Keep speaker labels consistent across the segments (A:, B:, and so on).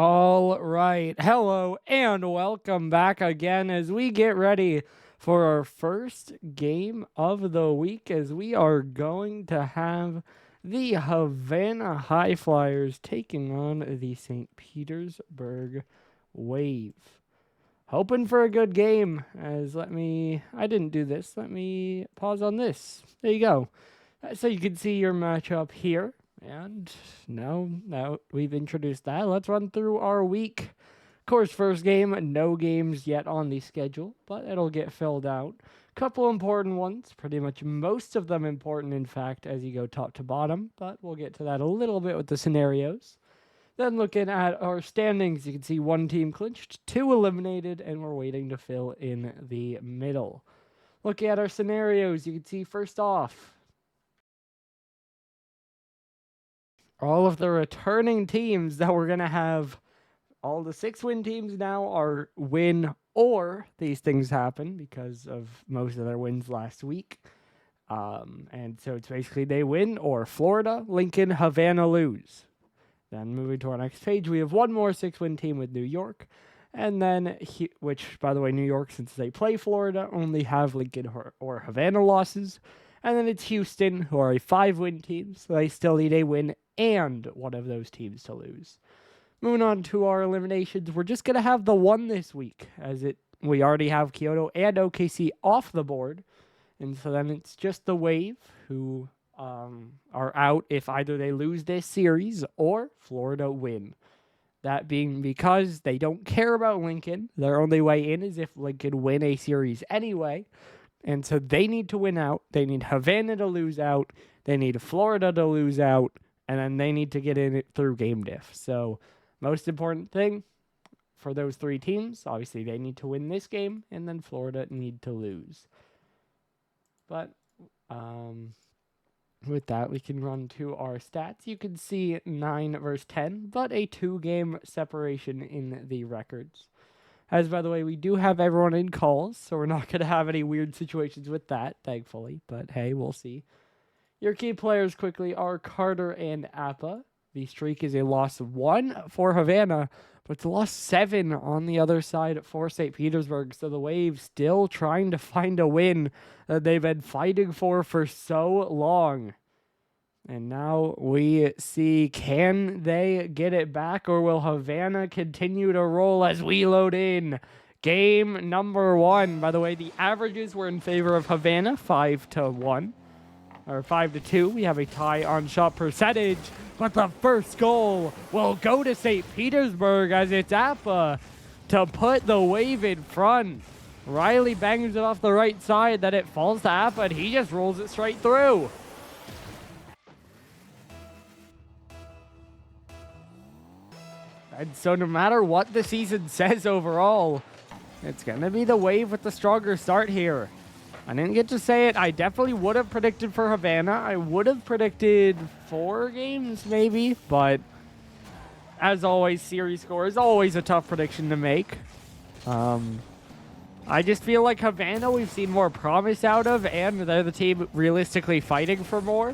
A: All right. Hello and welcome back again as we get ready for our first game of the week as we are going to have the Havana Highflyers taking on the St. Petersburg Wave. Hoping for a good game I didn't do this. Let me pause on this. There you go. So you can see your matchup here. And now we've introduced that, let's run through our week. Of course, first game, no games yet on the schedule, but it'll get filled out. Couple important ones, pretty much most of them important, in fact, as you go top to bottom, but we'll get to that a little bit with the scenarios. Then looking at our standings, you can see one team clinched, two eliminated, and we're waiting to fill in the middle. Looking at our scenarios, you can see first off, all of the returning teams that we're going to have, all the 6-win teams now are win or these things happen because of most of their wins last week. And so it's basically they win or Florida, Lincoln, Havana lose. Then moving to our next page, we have one more 6-win team with New York. And then, which, by the way, New York, since they play Florida, only have Lincoln or Havana losses. And then it's Houston, who are a 5-win team, so they still need a win and one of those teams to lose. Moving on to our eliminations, we're just going to have the one this week, we already have Kyoto and OKC off the board. And so then it's just the Wave, who are out if either they lose this series or Florida win. That being because they don't care about Lincoln. Their only way in is if Lincoln win a series anyway. And so they need to win out. They need Havana to lose out. They need Florida to lose out. And then they need to get in it through game diff. So most important thing for those three teams, obviously they need to win this game. And then Florida need to lose. But with that, we can run to our stats. You can see 9 versus 10, but a 2-game separation in the records. As, by the way, we do have everyone in calls, so we're not going to have any weird situations with that, thankfully. But, hey, we'll see. Your key players quickly are Carter and Appa. The streak is a loss of 1 for Havana, but it's a loss 7 on the other side for St. Petersburg. So the Wave still trying to find a win that they've been fighting for so long. And now we see, can they get it back, or will Havana continue to roll as we load in game number 1? By the way, the averages were in favor of Havana, 5-1. Or 5-2. We have a tie on shot percentage, but the first goal will go to St. Petersburg as it's Appa to put the Wave in front. Riley bangs it off the right side, then it falls to Appa, and he just rolls it straight through. And so no matter what the season says overall, it's going to be the Wave with the stronger start here. I didn't get to say it. I definitely would have predicted for Havana. I would have predicted 4 games maybe, but as always, series score is always a tough prediction to make. I just feel like Havana we've seen more promise out of, and they're the team realistically fighting for more.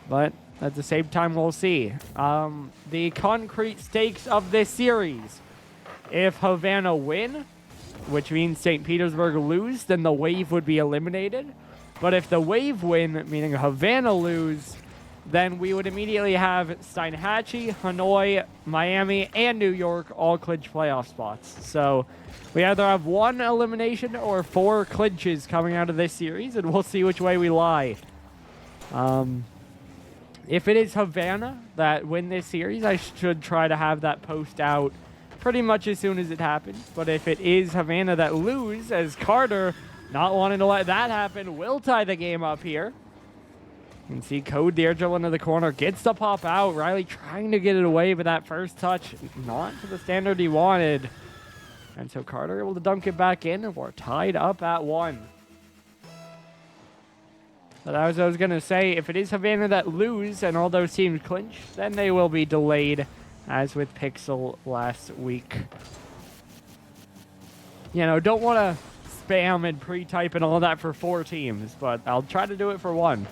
A: But at the same time, we'll see. The concrete stakes of this series. If Havana win, which means St. Petersburg lose, then the Wave would be eliminated. But if the Wave win, meaning Havana lose, then we would immediately have Steinhatchee, Hanoi, Miami, and New York all clinch playoff spots. So we either have 1 elimination or 4 clinches coming out of this series, and we'll see which way we lie. If it is Havana that win this series, I should try to have that post out pretty much as soon as it happens. But if it is Havana that lose, as Carter, not wanting to let that happen, will tie the game up here. You can see Code, the air dribble into the corner, gets the pop out. Riley trying to get it away, but that first touch, not to the standard he wanted. And so Carter able to dunk it back in, and we're tied up at 1. But as I was going to say, if it is Havana that lose and all those teams clinch, then they will be delayed, as with Pixel last week. You know, don't want to spam and pre-type and all that for 4 teams, but I'll try to do it for 1.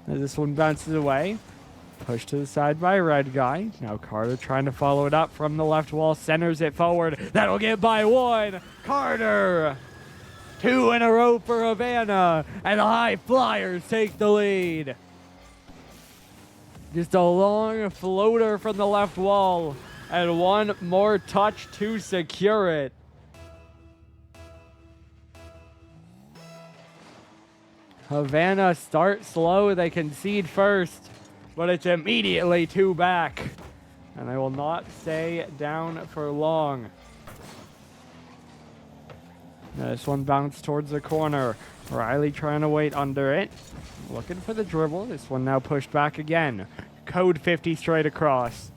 A: As this one bounces away. Pushed to the side by Red Guy. Now Carter trying to follow it up from the left wall. Centers it forward. That'll get by one. Carter. 2 in a row for Havana. And the Highflyers take the lead. Just a long floater from the left wall. And one more touch to secure it. Havana start slow. They concede first. But it's immediately 2 back. And they will not stay down for long. Now this one bounced towards the corner. Riley trying to wait under it. Looking for the dribble. This one now pushed back again. Code 50 straight across.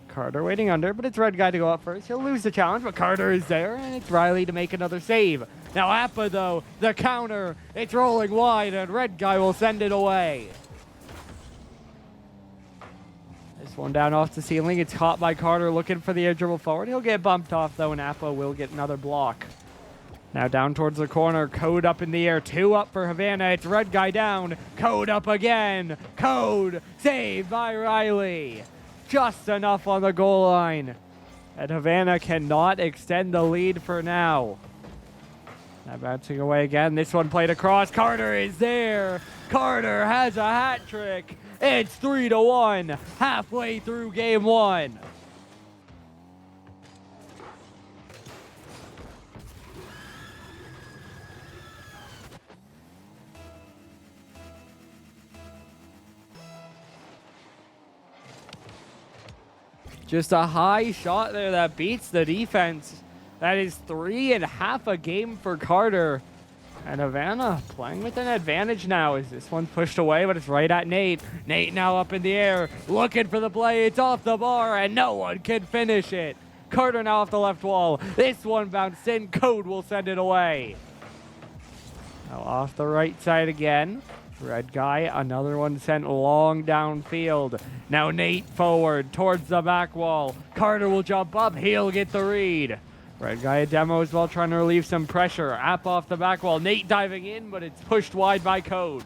A: Carter waiting under, but it's Red Guy to go up first. He'll lose the challenge, but Carter is there, and it's Riley to make another save. Now Appa, though, the counter. It's rolling wide, and Red Guy will send it away. This one down off the ceiling. It's caught by Carter looking for the air dribble forward. He'll get bumped off, though, and Appa will get another block. Now down towards the corner. Code up in the air. 2 up for Havana. It's Red Guy down. Code up again. Code saved by Riley. Just enough on the goal line. And Havana cannot extend the lead for now. Now bouncing away again. This one played across. Carter is there. Carter has a hat trick. It's 3-1. Halfway through game 1. Just a high shot there that beats the defense. That is 3.5 a game for Carter. And Havana playing with an advantage now as this one's pushed away, but it's right at Nate. Nate now up in the air, looking for the play. It's off the bar, and no one can finish it. Carter now off the left wall. This one bounced in. Code will send it away. Now off the right side again. Red Guy, another one sent long downfield. Now Nate forward towards the back wall. Carter will jump up. He'll get the read. Red Guy a demo as well, trying to relieve some pressure. App off the back wall. Nate diving in, but it's pushed wide by Code.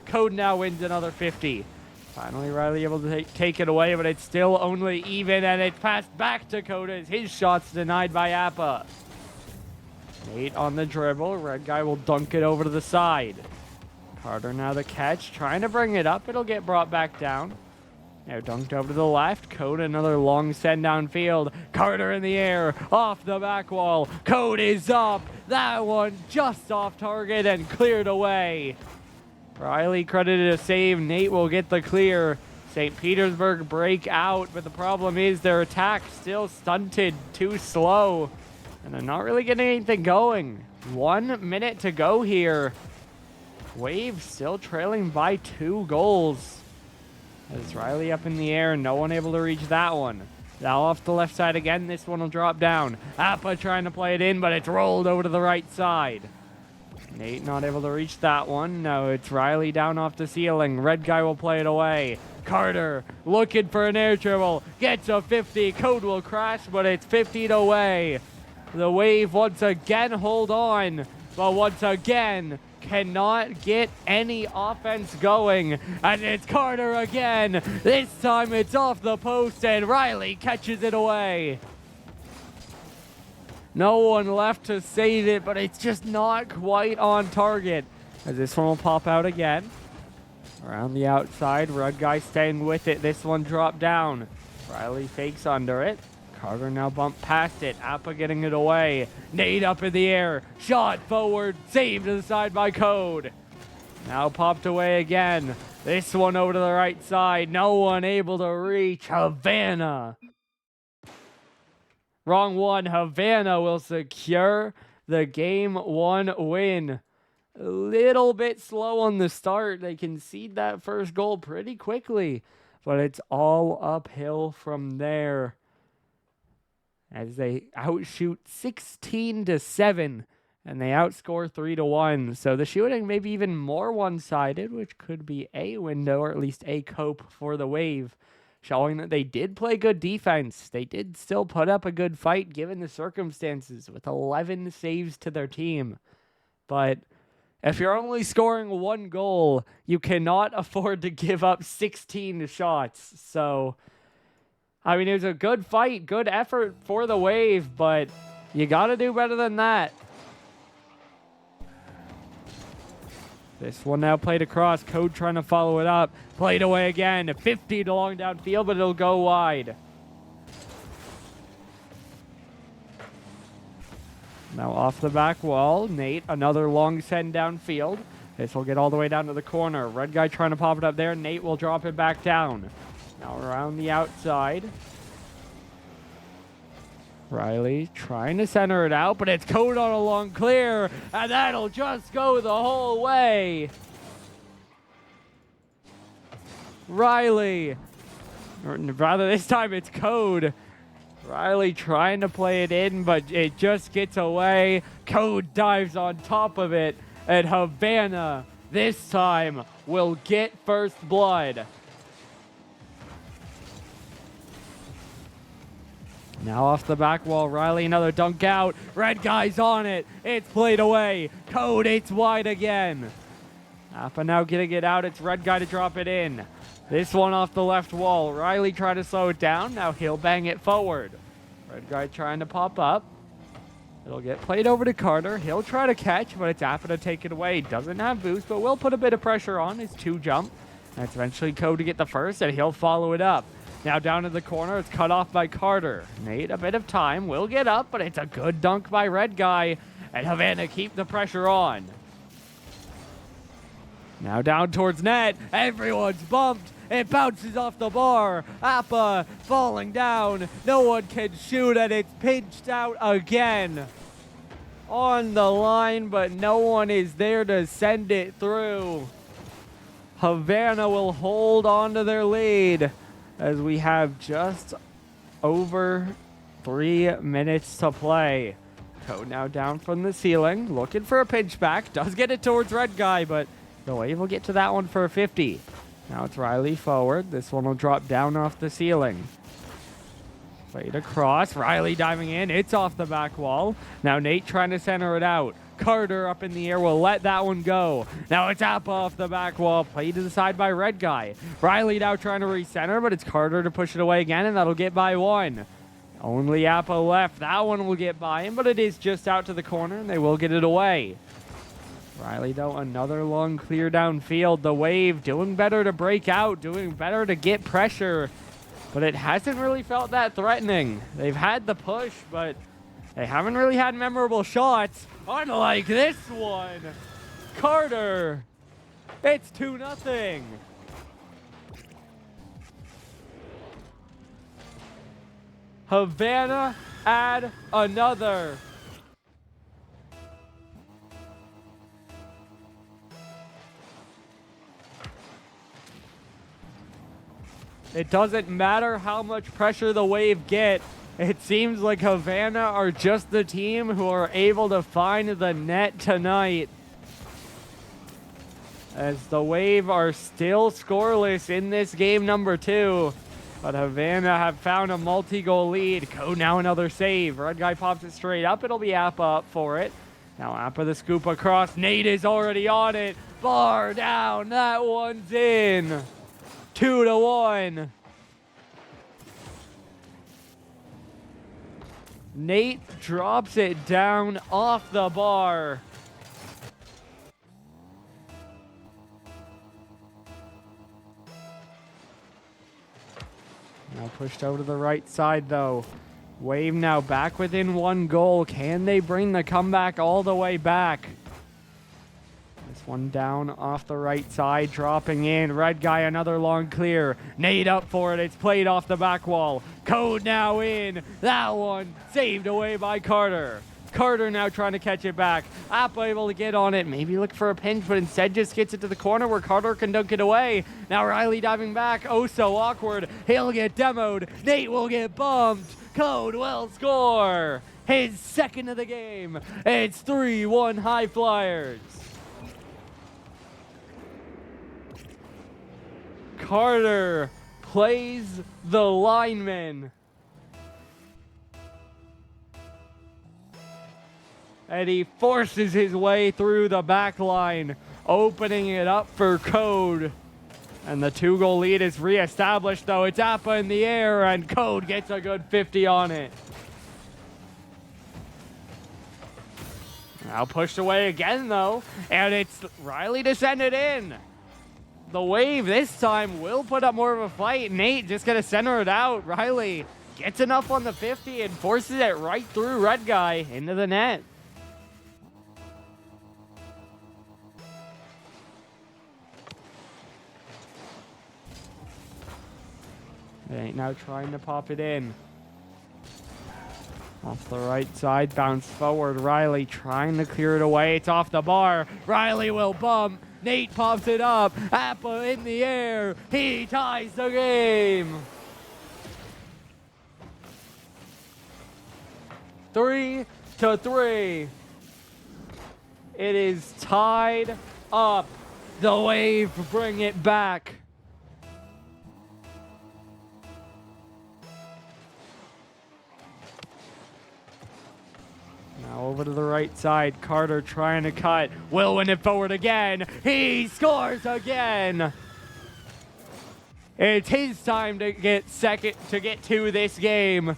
A: Code now wins another 50. Finally, Riley able to take it away, but it's still only even, and it's passed back to Code as his shot's denied by Appa. Nate on the dribble. Red Guy will dunk it over to the side. Carter now the catch, trying to bring it up. It'll get brought back down. Now dunked over to the left. Code another long send downfield. Carter in the air, off the back wall. Code is up. That one just off target and cleared away. Riley credited a save. Nate will get the clear. St. Petersburg break out, but the problem is their attack still stunted, too slow. And they're not really getting anything going. 1 minute to go here. Wave still trailing by 2 goals. As Riley up in the air, no one able to reach that one. Now off the left side again, this one will drop down. Appa trying to play it in, but it's rolled over to the right side. Nate not able to reach that one. No, it's Riley down off the ceiling. Red Guy will play it away. Carter looking for an air dribble. Gets a 50. Code will crash, but it's 50'd away. The Wave once again hold on, but once again cannot get any offense going. And it's Carter again. This time it's off the post and Riley catches it away. No one left to save it, but it's just not quite on target. As this one will pop out again. Around the outside, Red Guy staying with it. This one dropped down. Riley fakes under it. Carter now bumped past it. Appa getting it away. Nate up in the air. Shot forward. Saved to the side by Code. Now popped away again. This one over to the right side. No one able to reach. Havana. Wrong one. Havana will secure the game 1 win. A little bit slow on the start. They concede that first goal pretty quickly, but it's all uphill from there as they outshoot 16-7 and they outscore 3-1. So the shooting maybe even more one-sided, which could be a window or at least a cope for the Wave, showing that they did play good defense. They did still put up a good fight given the circumstances with 11 saves to their team. But If you're only scoring 1 goal, you cannot afford to give up 16 shots. So, I mean, it was a good fight, good effort for the Wave, but you got to do better than that. This one now played across. Code trying to follow it up. Played away again. 50 to long downfield, but it'll go wide. Now off the back wall. Nate, another long send downfield. This will get all the way down to the corner. Red guy trying to pop it up there. Nate will drop it back down. Now around the outside. Riley trying to center it out, but it's Code on a long clear, and that'll just go the whole way. Riley, or rather this time it's Code. Riley trying to play it in, but it just gets away. Code dives on top of it, and Havana this time will get first blood. Now off the back wall, Riley another dunk out. Red guy's on it. It's played away. Code, it's wide again. Appa now getting it out. It's Red guy to drop it in. This one off the left wall. Riley trying to slow it down. Now he'll bang it forward. Red guy trying to pop up. It'll get played over to Carter. He'll try to catch, but it's Appa to take it away. Doesn't have boost, but will put a bit of pressure on his 2 jump. That's eventually Code to get the first, and he'll follow it up. Now down in the corner, it's cut off by Carter. Nate, a bit of time, will get up, but it's a good dunk by Red guy, and Havana keep the pressure on. Now down towards net, everyone's bumped. It bounces off the bar. Appa falling down. No one can shoot, and it's pinched out again. On the line, but no one is there to send it through. Havana will hold on to their lead as we have just over 3 minutes to play. Code now down from the ceiling, looking for a pinch back. Does get it towards Red guy, but the Wave will get to that one for a 50. Now it's Riley forward. This one will drop down off the ceiling. Played across. Riley diving in. It's off the back wall. Now Nate trying to center it out. Carter up in the air will let that one go. Now it's Appa off the back wall. Played to the side by Red guy. Riley now trying to recenter, but it's Carter to push it away again, and that'll get by 1. Only Appa left. That one will get by him, but it is just out to the corner, and they will get it away. Riley, though, another long clear downfield. The Wave doing better to break out, doing better to get pressure, but it hasn't really felt that threatening. They've had the push, but they haven't really had memorable shots. Unlike this one. Carter. It's 2-0. Havana add another. It doesn't matter how much pressure the Wave get. It seems like Havana are just the team who are able to find the net tonight. As the Wave are still scoreless in this game number 2. But Havana have found a multi-goal lead. Code now another save. Red guy pops it straight up. It'll be Appa up for it. Now Appa the scoop across. Nate is already on it. Bar down. That one's in. 2-1. Nate drops it down off the bar. Now pushed over to the right side, though. Wave now back within 1 goal. Can they bring the comeback all the way back? This one down off the right side, dropping in. Red guy, another long clear. Nate up for it. It's played off the back wall. Code now in. That one saved away by Carter. Carter now trying to catch it back. Appa able to get on it. Maybe look for a pinch, but instead just gets it to the corner where Carter can dunk it away. Now Riley diving back. Oh, so awkward. He'll get demoed. Nate will get bumped. Code will score. His second of the game. It's 3-1 Highflyers. Carter plays the lineman. And he forces his way through the back line, opening it up for Code. And the 2-goal lead is reestablished, though. It's Appa in the air, and Code gets a good 50 on it. Now pushed away again, though, and it's Riley to send it in. The Wave this time will put up more of a fight. Nate just going to center it out. Riley gets enough on the 50 and forces it right through Red Guy into the net. Nate now trying to pop it in. Off the right side, bounce forward. Riley trying to clear it away. It's off the bar. Riley will bump. Nate pops it up. Appa in the air. He ties the game. 3-3. It is tied up. The Wave bring it back. Now over to the right side, Carter trying to cut. Will win it forward again. He scores again. It's his time to get to this game.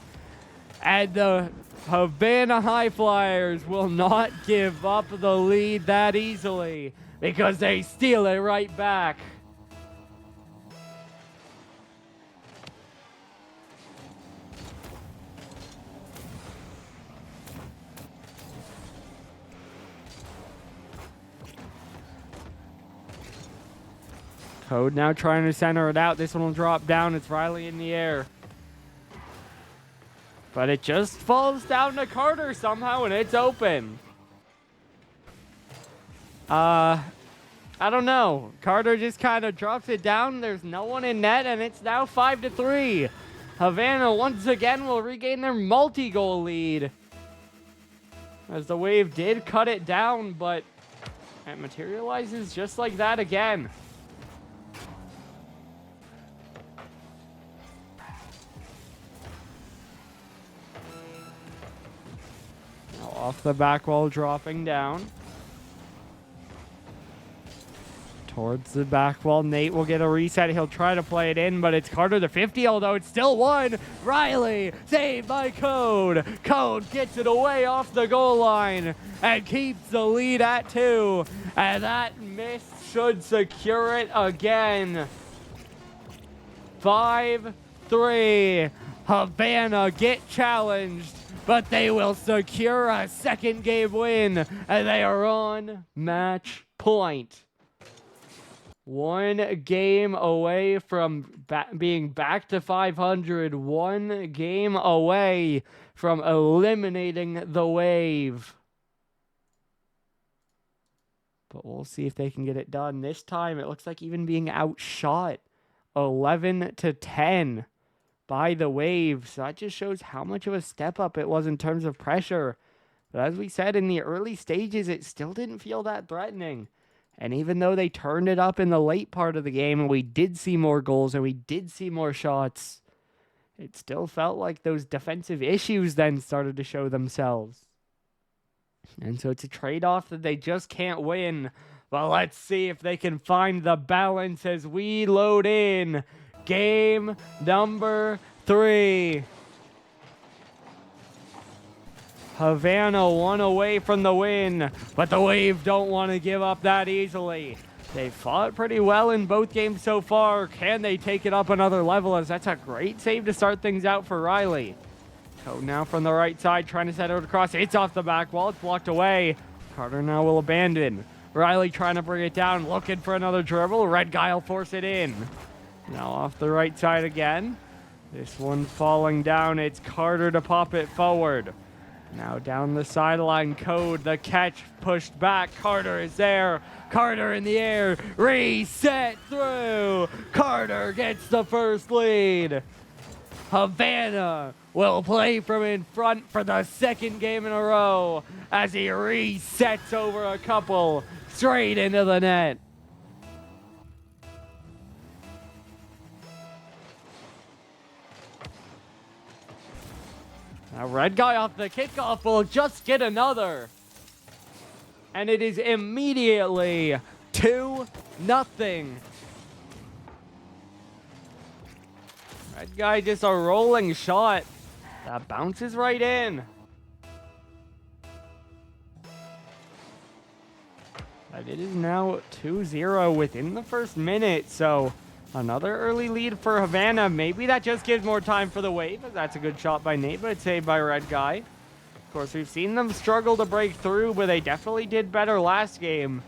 A: And the Havana Highflyers will not give up the lead that easily because they steal it right back. Code now trying to center it out. This one will drop down. It's Riley in the air. But it just falls down to Carter somehow, and it's open. I don't know. Carter just kind of drops it down. There's no one in net, and it's now 5-3. Havana once again will regain their multi-goal lead. As the Wave did cut it down, but it materializes just like that again. Off the back wall, dropping down. Towards the back wall, Nate will get a reset. He'll try to play it in, but it's Carter the 50, although it's still one. Riley, saved by Code. Code gets it away off the goal line and keeps the lead at 2. And that miss should secure it again. 5-3. Havana get challenged, but they will secure a second game win, and they are on match point. One game away from being back to 500. One game away from eliminating the Wave. But we'll see if they can get it done. This time, it looks like even being outshot 11-10. By the Wave. So that just shows how much of a step up it was in terms of pressure. But as we said in the early stages, it still didn't feel that threatening. And even though they turned it up in the late part of the game and we did see more goals and we did see more shots, it still felt like those defensive issues then started to show themselves. And so it's a trade-off that they just can't win. But let's see if they can find the balance as we load in game number 3. Havana one away from the win, but the Wave don't want to give up that easily. They fought pretty well in both games so far. Can they take it up another level, as that's a great save to start things out for Riley. Code now from the right side, trying to set it across. It's off the back wall. It's blocked away. Carter now will abandon. Riley trying to bring it down, looking for another dribble. Red Guy will force it in. Now off the right side again. This one falling down. It's Carter to pop it forward. Now down the sideline, Code. The catch pushed back. Carter is there. Carter in the air. Reset through. Carter gets the first lead. Havana will play from in front for the second game in a row as he resets over a couple straight into the net. Now Red Guy off the kickoff will just get another. And it is immediately 2-0. Red guy just a rolling shot. That bounces right in. But it is now 2-0 within the first minute, so another early lead for Havana. Maybe that just gives more time for the wave. That's a good shot by Nate, but it's saved by Red Guy. Of course, we've seen them struggle to break through, but they definitely did better last game.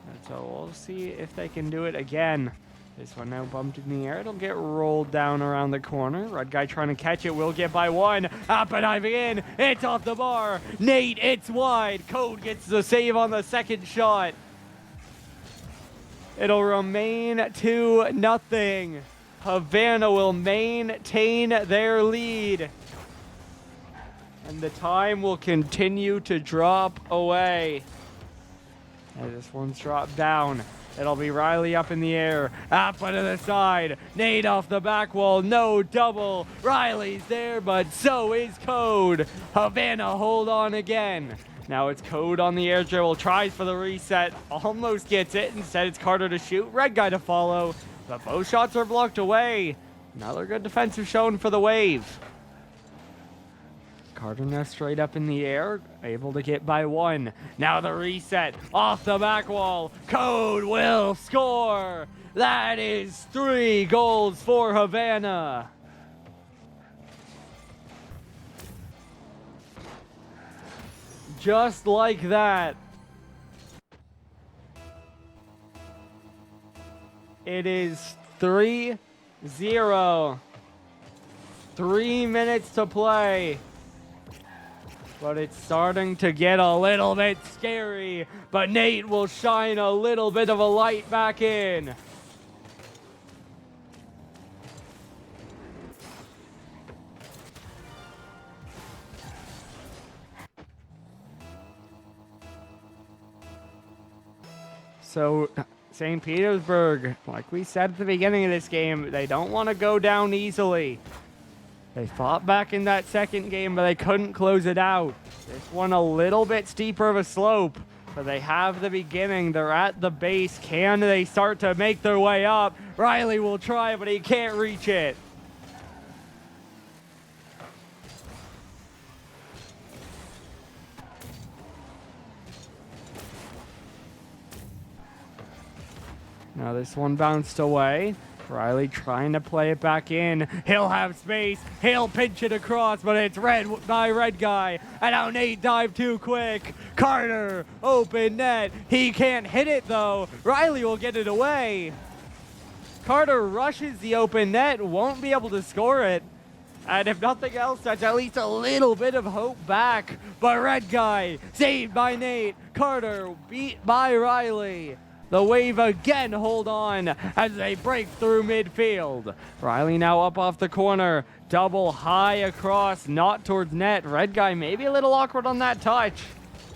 A: And so we'll see if they can do it again. This one now bumped in the air. It'll get rolled down around the corner. Red Guy trying to catch it. Will get by one. Appa diving in. It's off the bar. Nate, it's wide. Code gets the save on the second shot. It'll remain 2-0. Havana will maintain their lead. And the time will continue to drop away. As this one's dropped down. It'll be Riley up in the air. Appa to the side. Nate off the back wall. No double. Riley's there, but so is Code. Havana hold on again. Now it's Code on the air dribble. Tries for the reset. Almost gets it. Instead, it's Carter to shoot. Red Guy to follow. But both shots are blocked away. Another good defensive shown for the Wave. Carter now straight up in the air, able to get by one. Now the reset, off the back wall. Code will score. That is 3 goals for Havana. Just like that. It is 3-0. 3 minutes to play. But it's starting to get a little bit scary. But Nate will shine a little bit of a light back in. So, St. Petersburg, like we said at the beginning of this game, they don't want to go down easily. They fought back in that second game, but they couldn't close it out. This one a little bit steeper of a slope, but they have the beginning. They're at the base. Can they start to make their way up? Riley will try, but he can't reach it. Now this one bounced away. Riley trying to play it back in. He'll have space. He'll pinch it across, but it's read by Red Guy. And now Nate dived too quick. Carter, open net. He can't hit it though. Riley will get it away. Carter rushes the open net, won't be able to score it. And if nothing else, that's at least a little bit of hope back. But Red Guy, saved by Nate. Carter, beat by Riley. The Wave again hold on as they break through midfield. Riley now up off the corner. Double high across, not towards net. Red Guy maybe a little awkward on that touch.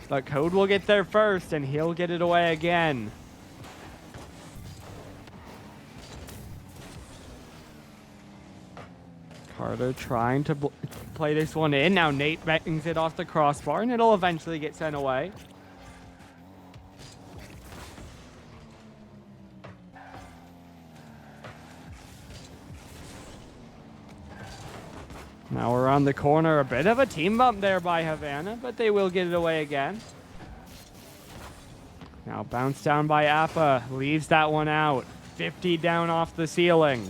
A: But Code will get there first, and he'll get it away again. Carter trying to play this one in. Now Nate bangs it off the crossbar, and it'll eventually get sent away. Now we're on the corner. A bit of a team bump there by Havana, but they will get it away again. Now bounce down by Appa. Leaves that one out. 50 down off the ceiling.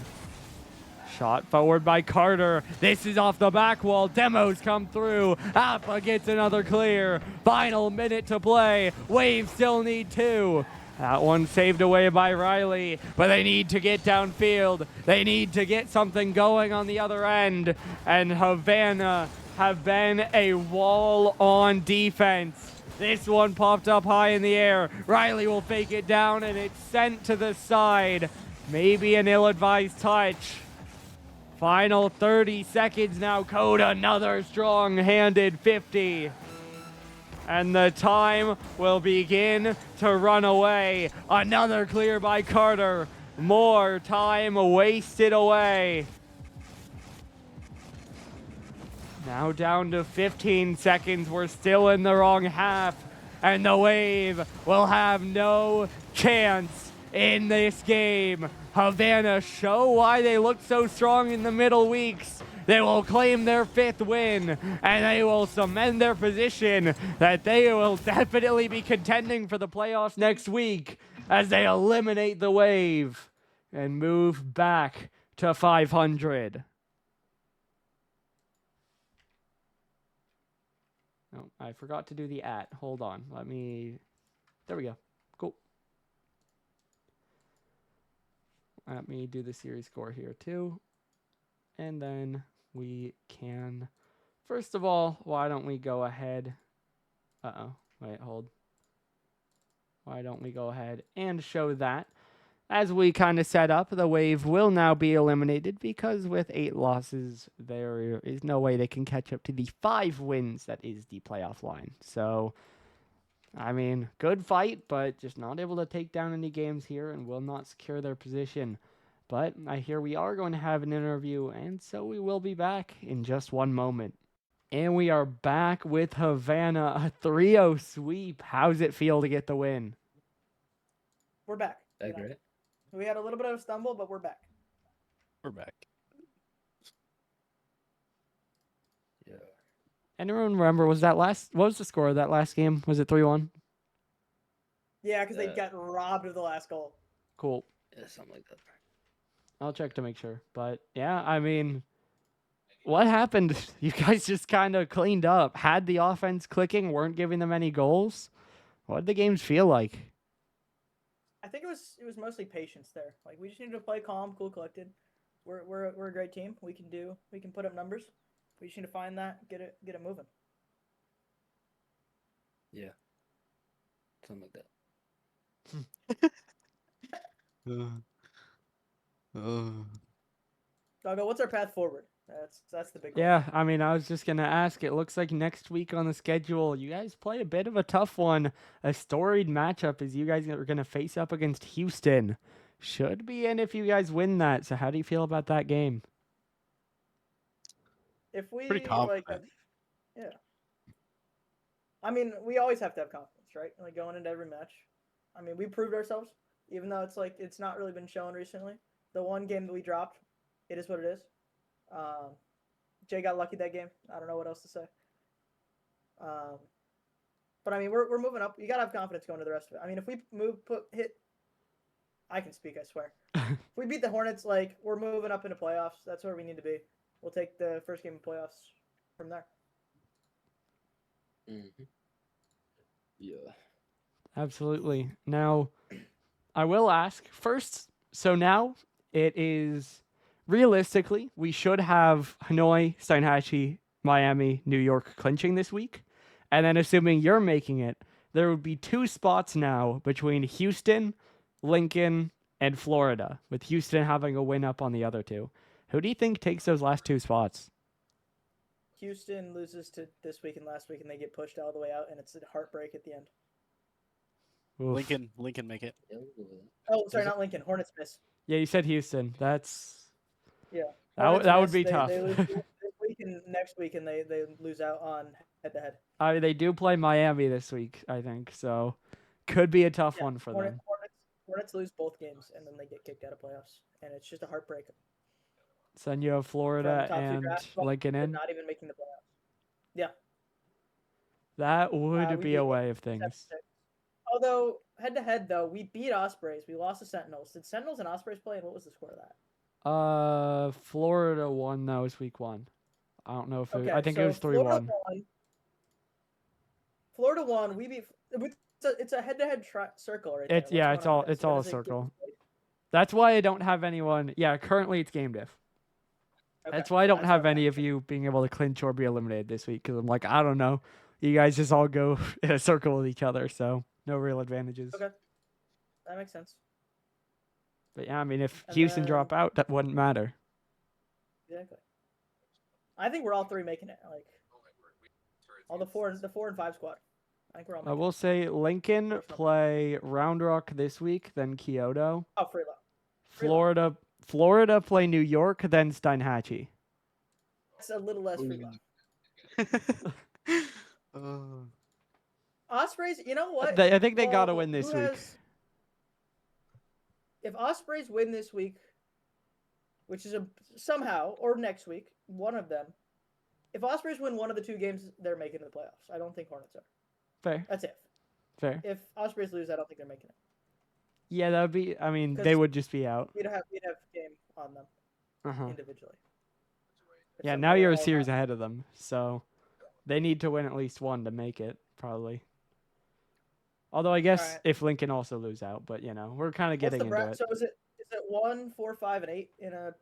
A: Shot forward by Carter. This is off the back wall. Demos come through. Appa gets another clear. Final minute to play. Wave still need 2. That one saved away by Riley, but they need to get downfield. They need to get something going on the other end. And Havana have been a wall on defense. This one popped up high in the air. Riley will fake it down, and it's sent to the side. Maybe an ill-advised touch. Final 30 seconds now. Code another strong-handed 50. And the time will begin to run away. Another clear by Carter. More time wasted away. Now down to 15 seconds. We're still in the wrong half. and the Wave will have no chance in this game. Havana show why they look so strong in the middle weeks. They will claim their 5th win, and they will cement their position that they will definitely be contending for the playoffs next week as they eliminate the Wave and move back to 500. Oh, I forgot to do the @ Hold on. Let me... There we go. Cool. Let me do the series score here too. And then we can... First of all, why don't we go ahead... Wait, hold. Why don't we go ahead and show that? As we kind of set up, the Wave will now be eliminated because with 8 losses, there is no way they can catch up to the 5 wins that is the playoff line. So, I mean, good fight, but just not able to take down any games here and will not secure their position. But I hear we are going to have an interview, and so we will be back in just one moment. And we are back with Havana, a 3-0 sweep. How's it feel to get the win?
B: We're back.
C: Great.
B: We had a little bit of a stumble, but we're back.
C: We're back. Yeah.
A: Anyone remember, what was the score of that last game? Was it 3-1?
B: Yeah, because they got robbed of the last goal.
A: Cool.
C: Yeah, something like that.
A: I'll check to make sure. But yeah, I mean, what happened? You guys just kind of cleaned up, had the offense clicking, weren't giving them any goals. What did the games feel like?
B: I think it was mostly patience there. Like, we just need to play calm, cool, collected. We're a great team. We can put up numbers. We just need to find that, get it moving.
C: Yeah. Something like that.
B: Doggo, what's our path forward? That's the big question.
A: Yeah, I mean, I was just going to ask. It looks like next week on the schedule, you guys play a bit of a tough one. A storied matchup as you guys are going to face up against Houston. Should be in if you guys win that. So how do you feel about that game?
B: If we
C: Pretty confident.
B: yeah. I mean, we always have to have confidence, right? Like, going into every match. I mean, we proved ourselves, even though it's not really been shown recently. The one game that we dropped, it is what it is. Jay got lucky that game. I don't know what else to say. But I mean, we're moving up. You gotta have confidence going to the rest of it. I mean, if we I can speak, I swear. If we beat the Hornets, like, we're moving up into playoffs. That's where we need to be. We'll take the first game of playoffs from there.
C: Mm-hmm. Yeah.
A: Absolutely. Now, I will ask first. So now it is realistically, we should have Hanoi, Steinhatchee, Miami, New York clinching this week. And then assuming you're making it, there would be 2 spots now between Houston, Lincoln, and Florida, with Houston having a win up on the other 2. Who do you think takes those last 2 spots?
B: Houston loses to this week and last week, and they get pushed all the way out, and it's a heartbreak at the end.
A: Oof.
D: Lincoln make it.
B: Oh, sorry, not Lincoln. Hornets miss.
A: Yeah, you said Houston. That's...
B: Yeah.
A: That would be tough.
B: They lose this week and next week, and they lose out on head-to-head.
A: They do play Miami this week, I think, so could be a tough one for them.
B: Hornets lose both games, and then they get kicked out of playoffs, and it's just a heartbreak.
A: So then you have Florida and Lincoln in.
B: Not even making the playoffs. Yeah.
A: That would be a way of things.
B: Although, head-to-head, though, we beat Ospreys. We lost to Sentinels. Did Sentinels and Ospreys play, and what was the score of that?
A: Florida won. That was week 1. I don't know if it,
B: Okay,
A: I think
B: so
A: it was 3-1.
B: Florida won. We beat. It's a head-to-head circle right
A: there. It's all a circle. That's why I don't have anyone. Yeah, currently it's game diff. Okay, that's why I don't have any of you being able to clinch or be eliminated this week, because I'm like, I don't know. You guys just all go in a circle with each other, so no real advantages.
B: Okay, that makes sense.
A: But yeah, I mean, if Houston drop out, that wouldn't matter.
B: Exactly. I think we're all 3 making it. Like, all the 4 and 5 squad. I think we're all making it.
A: I will say Lincoln play Round Rock this week, then Kyoto.
B: Oh, Freelaw.
A: Florida play New York, then Steinhatchee.
B: It's a little less Freelaw. Ospreys, you know what?
A: I think they got to
B: Well,
A: win this
B: who
A: week.
B: If Ospreys win this week, which is somehow, or next week, one of them. If Ospreys win one of the two games, they're making the playoffs. I don't think Hornets are.
A: Fair.
B: That's it.
A: Fair.
B: If Ospreys lose, I don't think they're making it.
A: Yeah, that would be. I mean,
B: 'Cause
A: they would just be out.
B: We'd have game on them
A: Uh-huh.
B: individually. If
A: Yeah,
B: some-
A: now
B: they're
A: you're a
B: all
A: series
B: not-
A: ahead of them, so they need to win at least one to make it, probably. Although I guess
B: Alright.
A: if Lincoln also lose out, but we're kind of
B: What's
A: getting
B: the
A: into it.
B: So is it 1, 4, 5, and 8 in a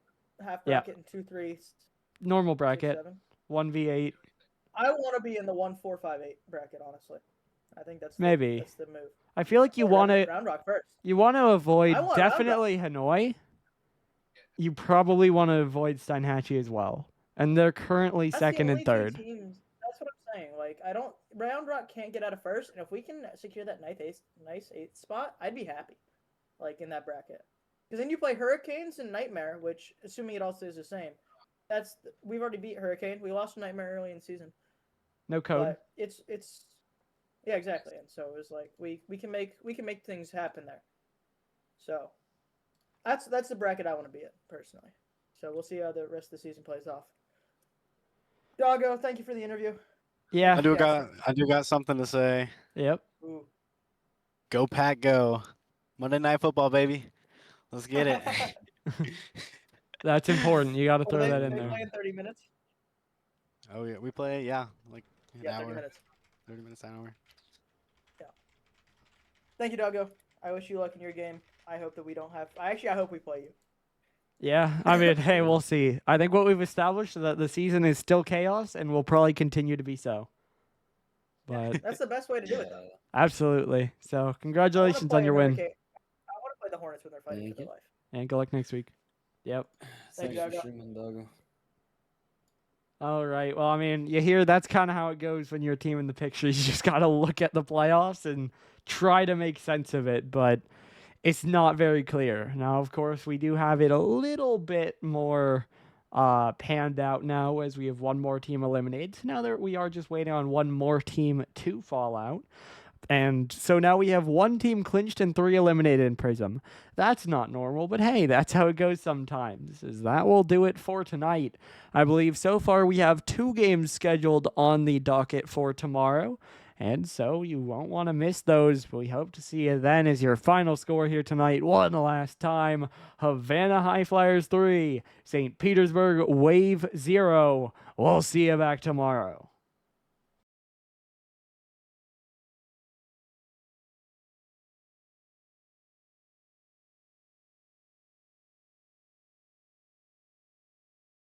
B: half
A: Yeah.
B: bracket and 2, 3, 6,
A: Normal bracket,
B: 7?
A: 1v8.
B: I want to be in the 1, 4, 5, 8 bracket. Honestly, I think that's
A: Maybe.
B: that's the move.
A: I feel like you
B: Or
A: want to
B: Round Rock first.
A: avoid
B: I want Round
A: definitely Hanoi. You probably want to avoid Steinhatchee as well, and they're currently
B: That's
A: second
B: the
A: and
B: only two
A: third.
B: teams. That's what I'm saying. Like, Round Rock can't get out of first, and if we can secure that nice eighth spot, I'd be happy. Like in that bracket, because then you play Hurricanes and Nightmare, which, assuming it all stays the same, we've already beat Hurricane. We lost to Nightmare early in the season.
A: No code.
B: But it's yeah, exactly. And so it was like we can make things happen there. So that's the bracket I want to be in personally. So we'll see how the rest of the season plays off. Doggo, thank you for the interview.
A: Yeah.
C: I do
B: Yeah.
C: got something to say.
A: Yep.
B: Ooh.
C: Go Pack, go! Monday Night Football, baby. Let's get it.
A: That's important. You got to
B: Well,
A: throw that
B: they
A: in there.
B: play in 30 minutes.
C: Oh yeah, we play like an
B: Yeah, 30
C: hour,
B: minutes.
C: 30 minutes, an hour.
B: Thank you, Doggo. I wish you luck in your game. I hope that we don't have. I hope we play you.
A: Yeah, I mean, hey, we'll see. I think what we've established is that the season is still chaos and will probably continue to be so. But
B: That's the best way to do it, though.
A: absolutely. So
B: I wanna
A: congratulations
B: play
A: on your
B: a
A: win.
B: Hurricane. I want to play the Hornets when they're fighting
C: Thank
B: for their
C: you.
B: life.
A: And good luck next week. Yep.
B: Thank you,
C: Thanks for
B: Doggo.
C: streaming, Doggo.
A: All right. Well, I mean, you hear that's kind of how it goes when you're a team in the picture. You just got to look at the playoffs and try to make sense of it, but it's not very clear. Now, of course, we do have it a little bit more panned out now as we have one more team eliminated. So now that we are just waiting on one more team to fall out. And so now we have one team clinched and 3 eliminated in Prism. That's not normal, but hey, that's how it goes sometimes. Is that will do it for tonight. I believe so far we have 2 games scheduled on the docket for tomorrow. And so you won't want to miss those. We hope to see you then as your final score here tonight. One last time. Havana Highflyers 3, St. Petersburg Wave 0. We'll see you back tomorrow.